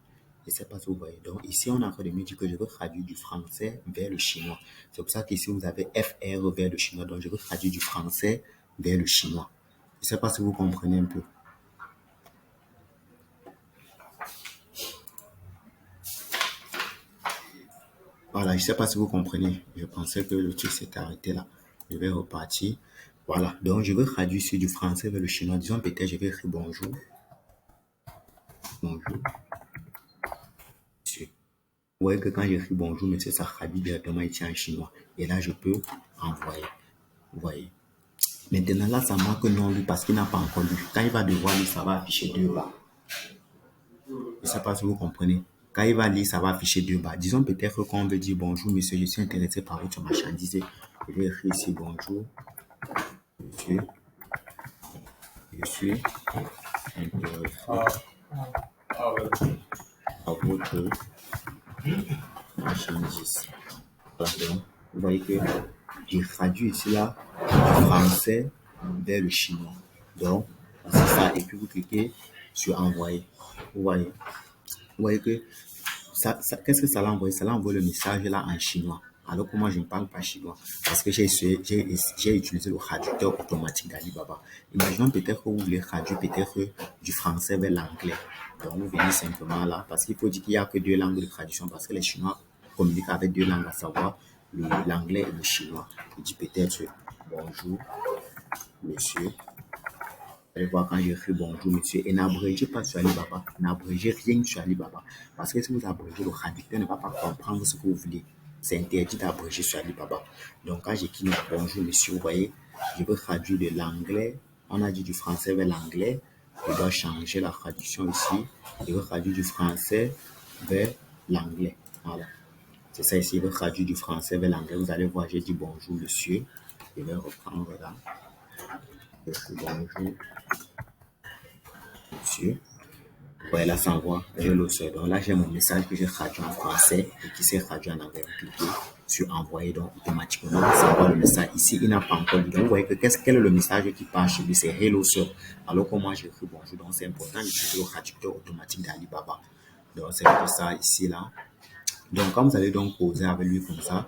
Je ne sais pas si vous voyez. Donc ici, on est en train de me dire que je veux traduire du français vers le chinois. C'est pour ça qu'ici, vous avez FR vers le chinois. Donc je veux traduire du français vers le chinois. Je ne sais pas si vous comprenez un peu. Voilà, je ne sais pas si vous comprenez. Je pensais que le truc s'était arrêté là. Je vais repartir. Voilà, donc je veux traduire sur du français vers le chinois. Disons peut-être je vais écrire bonjour. Bonjour. Monsieur. Vous voyez que quand j'écris bonjour, monsieur, ça traduit directement ici en chinois. Et là, je peux envoyer. Vous voyez. Maintenant, là, ça marque non lu parce qu'il n'a pas encore lu. Quand il va devoir lire, ça va afficher 2 barres. Je ne sais pas si vous comprenez. Quand il va lire, ça va afficher 2 barres. Disons peut-être qu'on veut dire bonjour, monsieur, je suis intéressé par votre marchandise. Je vais écrire ici bonjour, monsieur. Je suis intéressé à votre marchandise. Voilà, donc, vous voyez que j'ai traduit ici là du français vers le chinois. Donc, c'est ça. Et puis vous cliquez sur envoyer. Vous voyez que qu'est-ce que ça l'a envoyé? Ça l'a envoyé le message là en chinois. Alors que moi, je ne parle pas chinois. Parce que j'ai utilisé le traducteur automatique d'Alibaba. Imaginons peut-être que vous voulez traduire peut-être du français vers l'anglais. Donc, vous venez simplement là. Parce qu'il faut dire qu'il n'y a que deux langues de traduction. Parce que les Chinois communiquent avec deux langues, à savoir l'anglais et le chinois. Je dis peut-être bonjour, monsieur. Vous allez voir quand j'écris bonjour, monsieur. Et n'abrégez pas sur Alibaba. N'abrégez rien sur Alibaba. Parce que si vous abrégez, le traducteur ne va pas comprendre ce que vous voulez. C'est interdit d'abréger sur Alibaba. Donc, quand j'écris bonjour, monsieur, vous voyez, je veux traduire de l'anglais. On a dit du français vers l'anglais. Je dois changer la traduction ici. Je veux traduire du français vers l'anglais. Voilà. C'est ça ici. Je veux traduire du français vers l'anglais. Vous allez voir, j'ai dit bonjour, monsieur. Je vais reprendre là. Bonjour, monsieur. Ouais, là, ça envoie hello sir. Donc là, j'ai mon message que j'ai traduit en français et qui s'est traduit en anglais. Vous cliquez sur envoyer, donc automatiquement, ça envoie le message. Ici, il n'a pas encore lu. Donc, vous voyez que quel est le message qui passe chez lui? C'est hello sir. Alors que moi, j'ai écrit bonjour. Donc, c'est important d'utiliser le traducteur automatique d'Alibaba. Donc, c'est pour ça ici, là. Donc, quand vous allez donc poser avec lui comme ça,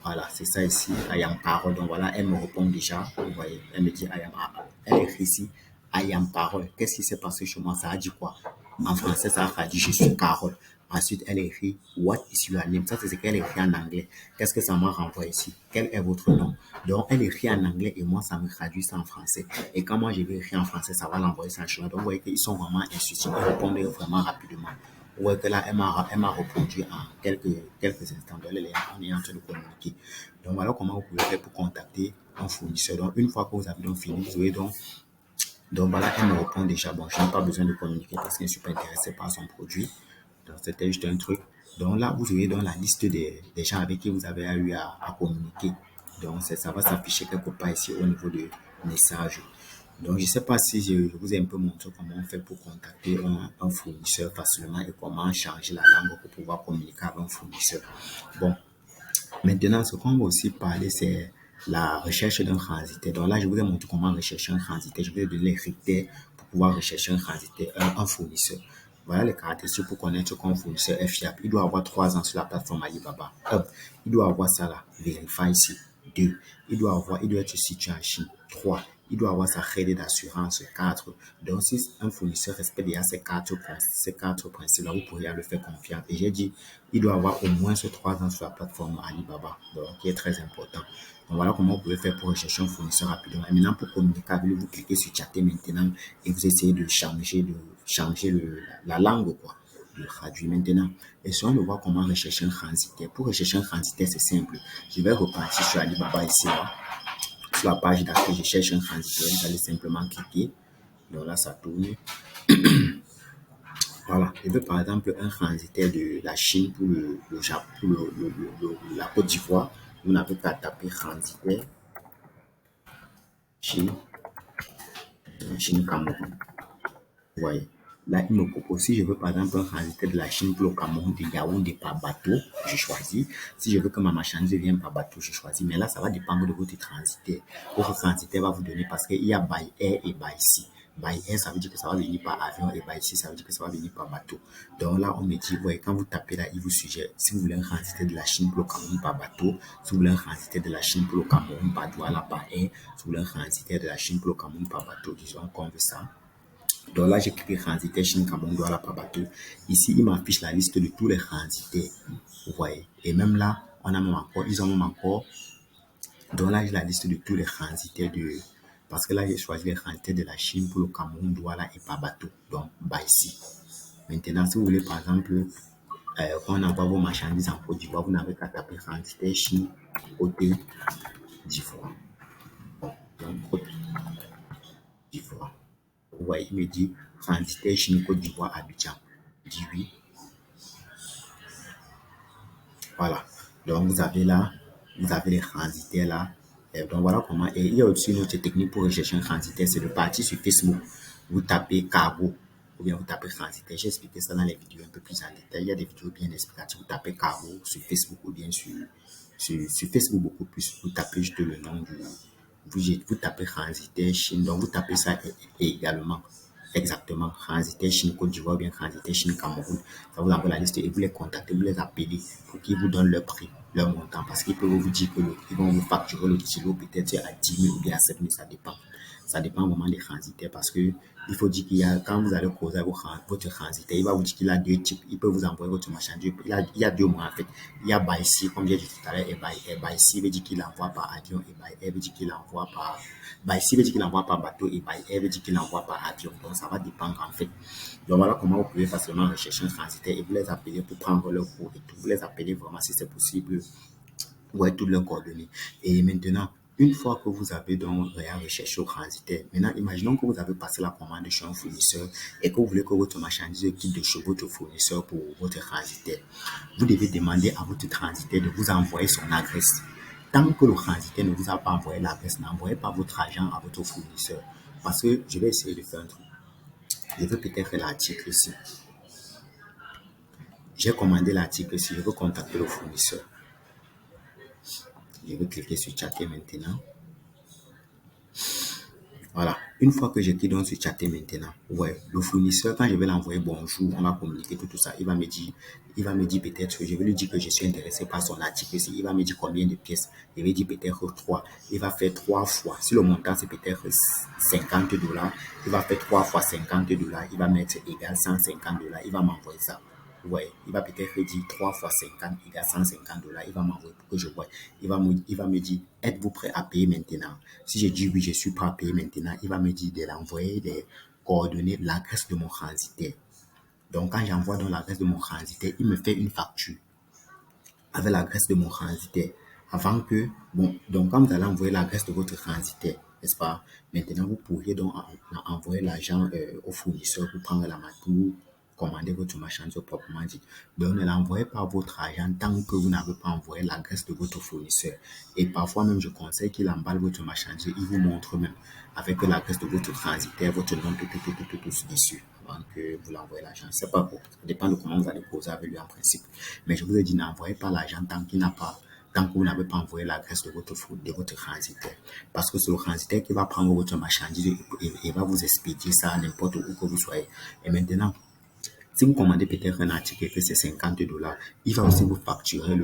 voilà, c'est ça ici, I am parole. Donc voilà, elle me répond déjà. Vous voyez, elle me dit I am. Elle écrit ici, I am parole. Qu'est-ce qui s'est passé chez moi? Ça a dit quoi? En français, ça a dit je suis parole. Ensuite, elle écrit what is your name? Ça, c'est ce qu'elle écrit en anglais. Qu'est-ce que ça m'a renvoyé ici? Quel est votre nom? Donc, elle écrit en anglais et moi, ça me traduit ça en français. Et quand moi, je vais écrire en français, ça va l'envoyer ça en chinois. Donc, vous voyez qu'ils sont vraiment intuitifs. Ils répondent vraiment rapidement. Vous voyez que là, elle m'a reproduit en quelques instants. On est en train de communiquer. Donc, voilà comment vous pouvez faire pour contacter un fournisseur. Donc, une fois que vous avez donc fini, vous voyez donc voilà, elle me répond déjà. Bon, je n'ai pas besoin de communiquer parce qu'elle ne suis pas intéressée par son produit. Donc, c'était juste un truc. Donc là, vous voyez dans la liste des gens avec qui vous avez eu à communiquer. Donc, ça va s'afficher quelque part ici au niveau de message. Donc, je ne sais pas si je vous ai un peu montré comment on fait pour contacter un fournisseur facilement et comment changer la langue pour pouvoir communiquer avec un fournisseur. Bon, maintenant, ce qu'on va aussi parler, c'est la recherche d'un transitaire. Donc là, je vous ai montré comment rechercher un transitaire. Je vous ai donné les critères pour pouvoir rechercher un transitaire, un fournisseur. Voilà les caractéristiques pour connaître qu'un fournisseur est fiable. Il doit avoir 3 ans sur la plateforme Alibaba. Il doit avoir ça là, vérifier ici. 2. Il doit être situé en Chine. 3. Il doit avoir sa crédit d'assurance. 4. Donc, si un fournisseur respecte déjà ces quatre principes-là, vous pourriez le faire confiance. Et j'ai dit, il doit avoir au moins 3 ans sur la plateforme Alibaba, donc qui est très important. Donc, voilà comment vous pouvez faire pour rechercher un fournisseur rapidement. Et maintenant, pour communiquer avec lui, vous cliquez sur chatter maintenant et vous essayez de changer la langue, quoi. Le traduire maintenant. Et si on veut voir comment rechercher un transitaire. Pour rechercher un transitaire, c'est simple. Je vais repartir sur Alibaba ici, là. Sur la page d'accueil, je cherche un transitaire. Vous allez simplement cliquer. Donc là, ça tourne. Voilà. Je veux par exemple un transitaire de la Chine pour le Japon, pour la Côte d'Ivoire. Vous n'avez qu'à taper transitaire Chine, Cameroun. Vous voyez. Là, il me propose, si je veux par exemple un transitaire de la Chine pour le Cameroun, de Yaoundé par bateau, je choisis. Si je veux que ma marchandise vienne par bateau, je choisis. Mais là, ça va dépendre de votre transitaire. Votre transitaire va vous donner parce qu'il y a by air et by sea. By air, ça veut dire que ça va venir par avion et by sea, ça veut dire que ça va venir par bateau. Donc là, on me dit, ouais, quand vous tapez là, il vous suggère, si vous voulez un transitaire de la Chine pour le Cameroun par bateau, si vous voulez un transitaire de la Chine pour le Cameroun par Douala, par air, si vous voulez un transitaire de la Chine pour le Cameroun par bateau, disons qu'on veut ça. Donc là, j'ai cliqué transitaire Chine, Cameroun, Douala par bateau. Ici, il m'affiche la liste de tous les transitaires. Vous voyez. Et même là, ils ont même encore. Donc là, j'ai la liste de tous les transitaires parce que là, j'ai choisi les transitaires de la Chine pour le Cameroun, Douala et par bateau. Donc, bah ici. Maintenant, si vous voulez, par exemple, quand on envoie vos marchandises en Côte d'Ivoire, vous n'avez qu'à taper transitaire Chine, Côte d'Ivoire. Donc, Côte d'Ivoire. Vous voyez, il me dit transitaire Chine, Côte d'Ivoire, Abidjan. Je dis oui. Voilà. Donc, vous avez les transitaires là. Et donc, voilà comment. Et il y a aussi une autre technique pour rechercher un transitaire, c'est de partir sur Facebook. Vous tapez cargo. ou bien vous tapez transitaire. J'ai expliqué ça dans les vidéos un peu plus en détail. Il y a des vidéos bien explicatives. Vous tapez Caro sur Facebook ou bien sur Facebook beaucoup plus. Vous tapez juste le nom du. Vous tapez transitaire Chine. Donc, vous tapez ça également. Exactement. Transitaire Chine Côte d'Ivoire ou bien transitaire Chine Cameroun. Ça vous envoie la liste et vous les contactez, vous les appelez pour qu'ils vous donnent leur prix, leur montant. Parce qu'ils peuvent vous dire qu'ils vont vous facturer le kilo peut-être à 10 000 ou bien à 7 000, ça dépend. Ça dépend vraiment des transitaires parce que il faut dire qu'il y a, quand vous allez causer votre transitaire, il va vous dire qu'il a deux types. Il peut vous envoyer votre marchandise. Il y a deux mois en fait. Il y a Baïsi, comme j'ai dit tout à l'heure, et Baïsi veut dire qu'il envoie par avion et Baï veut dire qu'il envoie par. Baïsi veut dire qu'il envoie par bateau et Baï veut dire qu'il envoie par avion. Donc ça va dépendre en fait. Donc voilà comment vous pouvez facilement rechercher un transitaire et vous les appelez pour prendre leur cours et tout. Vous les appelez vraiment si c'est possible. Ouais, toutes leurs coordonnées. Et maintenant, une fois que vous avez donc recherché au transitaire, maintenant, imaginons que vous avez passé la commande chez un fournisseur et que vous voulez que votre marchandise quitte de chez votre fournisseur pour votre transitaire. Vous devez demander à votre transitaire de vous envoyer son adresse. Tant que le transitaire ne vous a pas envoyé l'adresse, n'envoyez pas votre argent à votre fournisseur. Parce que je vais essayer de faire un truc. Je veux peut-être l'article ici. J'ai commandé l'article ici. Je veux contacter le fournisseur. Je vais cliquer sur chatter maintenant. Voilà. Une fois que j'ai cliqué donc sur chatter maintenant, ouais, le fournisseur, quand je vais l'envoyer bonjour, on va communiquer tout ça. Il va me dire peut-être, je vais lui dire que je suis intéressé par son article ici. Il va me dire combien de pièces. Je vais dire peut-être 3. Il va faire 3 fois. Si le montant c'est peut-être 50 $, il va faire 3 fois 50 $. Il va mettre égal 150 $. Il va m'envoyer ça. Ouais, il va peut-être dire 3 fois 50 égale 150 $. Il va m'envoyer pour que je vois. Il va me dire, êtes-vous prêt à payer maintenant? Si je dis oui, je suis prêt à payer maintenant, il va me dire de l'envoyer les coordonnées, l'adresse de mon transitaire. Donc, quand j'envoie dans l'adresse de mon transitaire, il me fait une facture avec l'adresse de mon transitaire. Avant que, bon, donc quand vous allez envoyer l'adresse de votre transitaire, n'est-ce pas? Maintenant, vous pourriez donc envoyer l'argent au fournisseur pour prendre la pour commander votre marchandise proprement dit. Donc, ne l'envoyez pas votre argent tant que vous n'avez pas envoyé l'adresse de votre fournisseur. Et parfois même, je conseille qu'il emballe votre marchandise. Il vous montre même avec l'adresse de votre transitaire, votre nom, tout dessus. Avant que vous l'envoyez l'argent. C'est pas bon. Ça dépend de comment vous allez poser avec lui en principe. Mais je vous ai dit, n'envoyez pas l'argent tant que vous n'avez pas envoyé l'adresse de votre transitaire. Parce que c'est le transitaire qui va prendre votre marchandise et va vous expédier ça n'importe où que vous soyez. Et maintenant, si vous commandez peut-être un article et que c'est 50 $, il va aussi vous facturer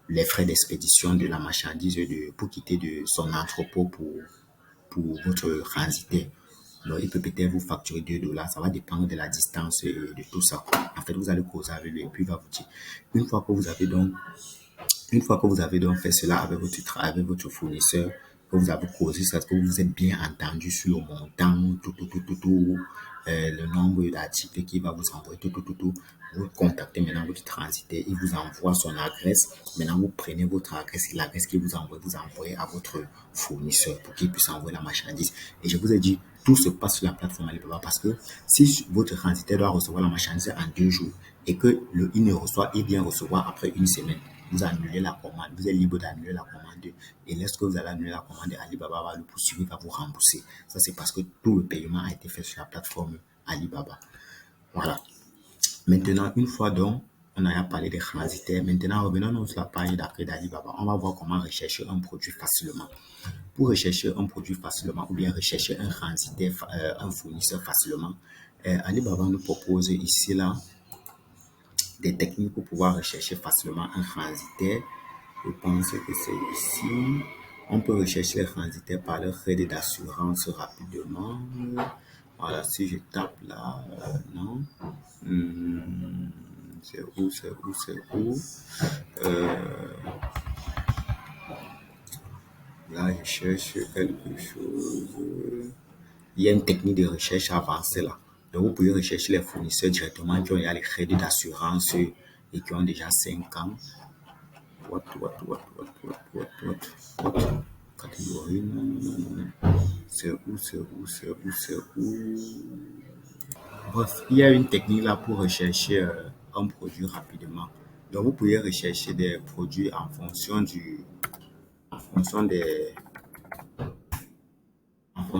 les frais d'expédition de la marchandise pour quitter de son entrepôt pour votre transitaire. Donc, il peut peut-être vous facturer 2 $. Ça va dépendre de la distance et de tout ça. En fait, vous allez causer avec lui et puis il va vous dire. Une fois que vous avez donc une fois que vous avez donc fait cela avec votre fournisseur, que vous avez causé ça, que vous vous êtes bien entendu sur le montant, tout, le nombre d'articles qu'il va vous envoyer, tout, vous contactez maintenant votre transitaire, il vous envoie son adresse. Maintenant, vous prenez votre adresse, l'adresse qu'il vous envoie, vous envoyez à votre fournisseur pour qu'il puisse envoyer la marchandise. Et je vous ai dit, tout se passe sur la plateforme Alibaba parce que si votre transitaire doit recevoir la marchandise en 2 jours et que il ne reçoit, il vient recevoir après une semaine, vous annulez la commande, vous êtes libre d'annuler la commande. Et lorsque vous allez annuler la commande, Alibaba va le poursuivre, va vous rembourser. Ça, c'est parce que tout le paiement a été fait sur la plateforme Alibaba. Voilà. Maintenant, une fois donc, on a parlé des transitaires. Maintenant, revenons sur la page d'accueil d'Alibaba. On va voir comment rechercher un produit facilement. Pour rechercher un produit facilement ou bien rechercher un transitaire, un fournisseur facilement, Alibaba nous propose ici, là, des techniques pour pouvoir rechercher facilement un transitaire. Je pense que c'est ici. On peut rechercher les transitaires par leur crédit d'assurance rapidement. Voilà, si je tape là, non. C'est où? Là, je cherche quelque chose. Il y a une technique de recherche avancée là. Donc, vous pouvez rechercher les fournisseurs directement qui ont les crédits d'assurance et qui ont déjà 5 ans. What? Catégorie, non. C'est où? Bref, il y a une technique là pour rechercher un produit rapidement. Donc, vous pouvez rechercher des produits en fonction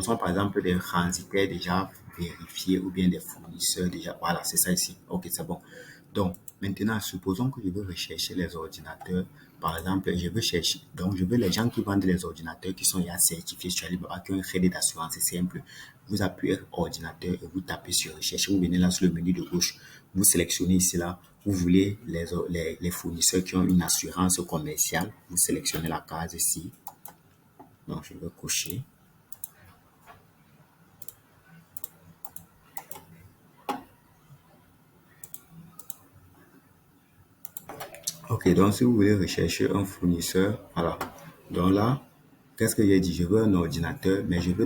Donc, sont par exemple des transitaires déjà vérifiés ou bien des fournisseurs déjà. Voilà, c'est ça ici. Ok, c'est bon. Donc, maintenant, supposons que je veux rechercher les ordinateurs. Par exemple, je veux chercher, donc je veux les gens qui vendent les ordinateurs qui sont déjà certifiés sur Alibaba, qui ont un crédit d'assurance. C'est simple. Vous appuyez ordinateur et vous tapez sur recherche. Vous venez là sur le menu de gauche. Vous sélectionnez ici là. Vous voulez les fournisseurs qui ont une assurance commerciale. Vous sélectionnez la case ici. Donc, je vais cocher. Ok, donc si vous voulez rechercher un fournisseur, voilà. Donc là, qu'est-ce que j'ai dit? Je veux un ordinateur, mais je veux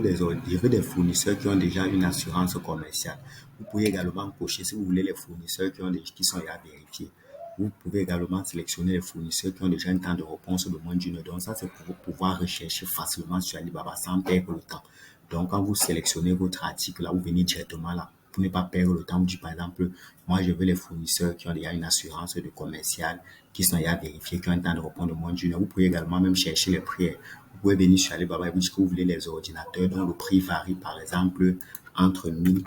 des fournisseurs qui ont déjà une assurance commerciale. Vous pouvez également cocher si vous voulez les fournisseurs qui sont déjà vérifiés. Vous pouvez également sélectionner les fournisseurs qui ont déjà un temps de réponse de moins d'une heure. Donc ça, c'est pour pouvoir rechercher facilement sur Alibaba sans perdre le temps. Donc quand vous sélectionnez votre article, là, vous venez directement là pour ne pas perdre le temps. Vous dites par exemple, moi je veux les fournisseurs qui ont déjà une assurance de commercial, qui sont déjà vérifiés, qui ont un temps de réponse de moins d'une heure. Vous pouvez également même chercher les prix. Vous pouvez venir sur Alibaba et vous dites que vous voulez les ordinateurs dont le prix varie par exemple entre 1000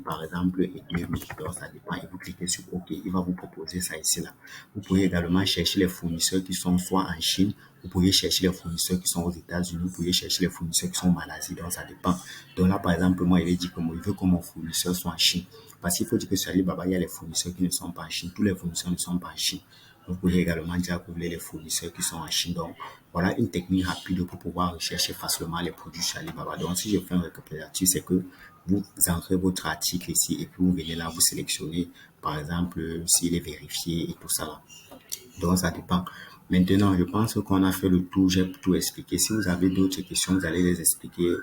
par exemple et 2000. Donc ça dépend et vous cliquez sur OK, il va vous proposer ça ici là. Vous pouvez également chercher les fournisseurs qui sont soit en Chine, vous pouvez chercher les fournisseurs qui sont aux États-Unis, vous pouvez chercher les fournisseurs qui sont en Malaisie, donc ça dépend. Donc là par exemple moi il est dit que moi, il veut que mon fournisseur soit en Chine. Parce qu'il faut dire que sur Alibaba il y a les fournisseurs qui ne sont pas en Chine, tous les fournisseurs ne sont pas en Chine. Vous pouvez également dire que vous voulez les fournisseurs qui sont en Chine. Donc, voilà une technique rapide pour pouvoir rechercher facilement les produits chez Alibaba. Donc, si je fais un récapitulatif, c'est que vous entrez votre article ici et puis vous venez là, vous sélectionnez, par exemple, s'il est vérifié et tout ça là. Donc, ça dépend. Maintenant, je pense qu'on a fait le tour, j'ai tout expliqué. Si vous avez d'autres questions, vous allez les expliquer,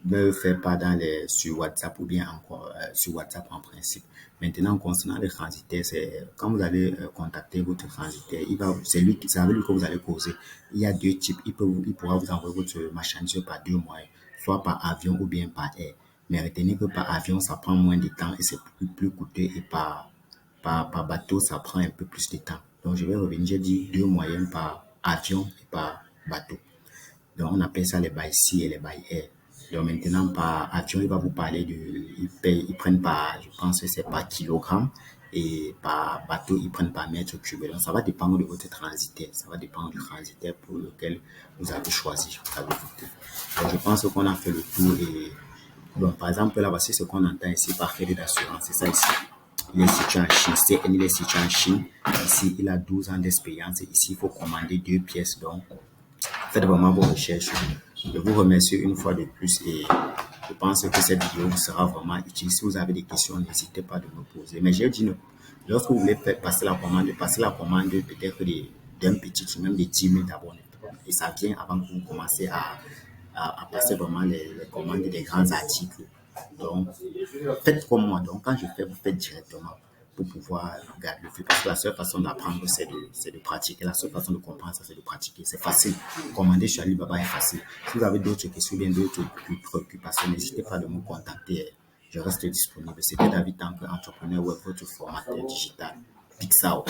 me faire part sur WhatsApp ou bien encore sur WhatsApp en principe. Maintenant, concernant les transitaires, c'est quand vous allez contacter votre transitaire, c'est avec lui que vous allez causer. Il y a deux types. Il pourra vous envoyer votre marchandise par deux moyens, soit par avion ou bien par air. Mais retenez que par avion, ça prend moins de temps et c'est plus coûteux et par bateau, ça prend un peu plus de temps. Donc, je vais revenir, j'ai dit deux moyens par avion et par bateau. Donc, on appelle ça les by sea et les by air. Donc, maintenant, par avion, il va vous parler ils prennent par, je pense que c'est par kilogramme et par bateau, ils prennent par mètre cube. Donc, ça va dépendre de votre transitaire. Ça va dépendre du transitaire pour lequel vous avez choisi. Donc, je pense qu'on a fait le tour et, donc, par exemple, là, voici ce qu'on entend ici par crédit d'assurance. C'est ça ici. Il est situé en Chine. CN, il est situé en Chine. Ici, il a 12 ans d'expérience. Ici, il faut commander deux pièces. Donc, faites vraiment vos recherches. Je vous remercie une fois de plus et je pense que cette vidéo vous sera vraiment utile. Si vous avez des questions, n'hésitez pas de me poser. Mais j'ai dit, lorsque vous voulez passer la commande peut-être d'un petit, même de 10 000 d'abonnés. Et ça vient avant que vous commencez à passer vraiment les commandes des grands articles. Donc, faites comme moi. Donc, quand je fais, vous faites directement pour pouvoir garder le flux. Parce que la seule façon d'apprendre, c'est de pratiquer. La seule façon de comprendre, ça, c'est de pratiquer. C'est facile. Commander sur Alibaba est facile. Si vous avez d'autres questions, bien d'autres préoccupations, n'hésitez pas de me contacter. Je reste disponible. C'était David Tanque, entrepreneur web, votre formateur digital. Pixao.